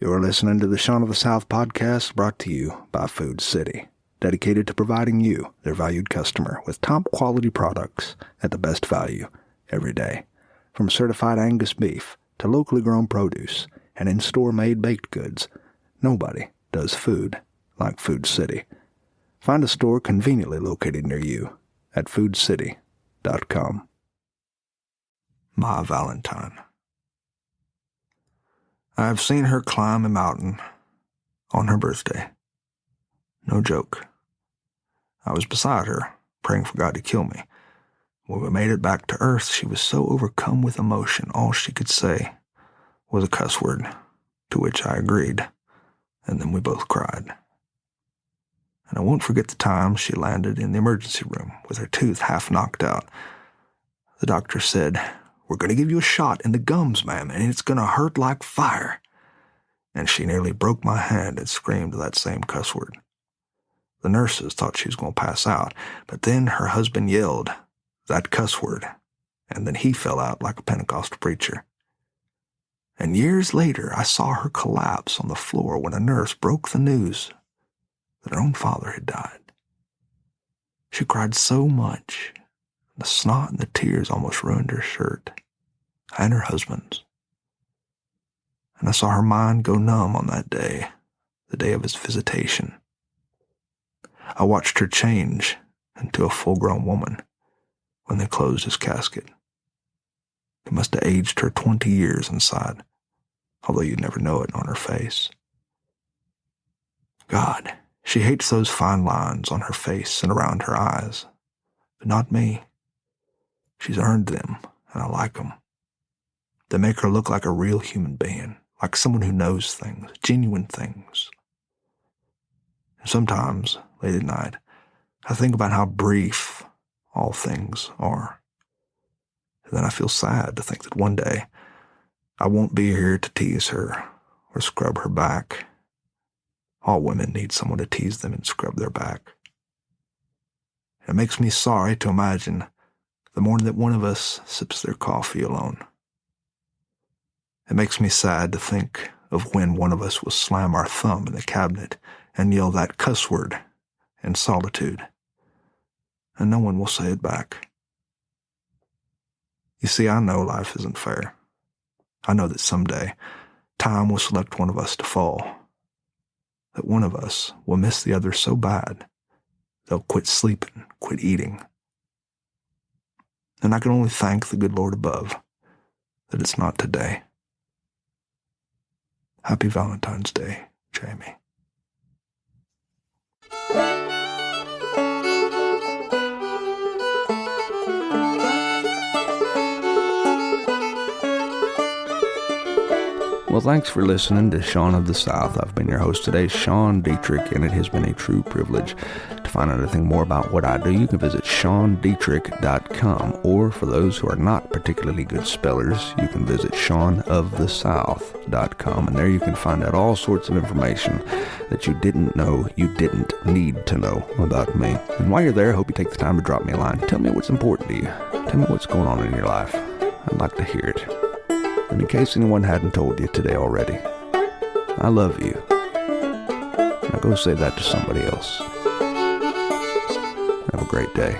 You're listening to the Shaun of the South podcast, brought to you by Food City, dedicated to providing you, their valued customer, with top quality products at the best value every day. From certified Angus beef to locally grown produce and in-store made baked goods, nobody does food like Food City. Find a store conveniently located near you at foodcity.com. My Valentine. I have seen her climb a mountain on her birthday. No joke. I was beside her, praying for God to kill me. When we made it back to Earth, she was so overcome with emotion, all she could say was a cuss word, to which I agreed, and then we both cried. And I won't forget the time she landed in the emergency room with her tooth half knocked out. The doctor said, "We're going to give you a shot in the gums, ma'am, and it's going to hurt like fire." And she nearly broke my hand and screamed that same cuss word. The nurses thought she was going to pass out, but then her husband yelled that cuss word, and then he fell out like a Pentecostal preacher. And years later, I saw her collapse on the floor when a nurse broke the news that her own father had died. She cried so much, the snot and the tears almost ruined her shirt, and her husband's. And I saw her mind go numb on that day, the day of his visitation. I watched her change into a full-grown woman when they closed his casket. It must have aged her 20 years inside, although you'd never know it on her face. God, she hates those fine lines on her face and around her eyes, but not me. She's earned them, and I like them. They make her look like a real human being, like someone who knows things, genuine things. And sometimes, late at night, I think about how brief all things are. And then I feel sad to think that one day I won't be here to tease her or scrub her back. All women need someone to tease them and scrub their back. It makes me sorry to imagine the morning that one of us sips their coffee alone. It makes me sad to think of when one of us will slam our thumb in the cabinet and yell that cuss word in solitude, and no one will say it back. You see, I know life isn't fair. I know that someday time will select one of us to fall, that one of us will miss the other so bad they'll quit sleeping, quit eating. And I can only thank the good Lord above that it's not today. Happy Valentine's Day, Jamie. Well, thanks for listening to Shaun of the South. I've been your host today, Sean Dietrich, and it has been a true privilege. To find out anything more about what I do, you can visit SeanDietrich.com, or for those who are not particularly good spellers, you can visit SeanOfTheSouth.com, and there you can find out all sorts of information that you didn't know you didn't need to know about me. And while you're there, I hope you take the time to drop me a line. Tell me what's important to you. Tell me what's going on in your life. I'd like to hear it. And in case anyone hadn't told you today already, I love you. Now go say that to somebody else. Have a great day.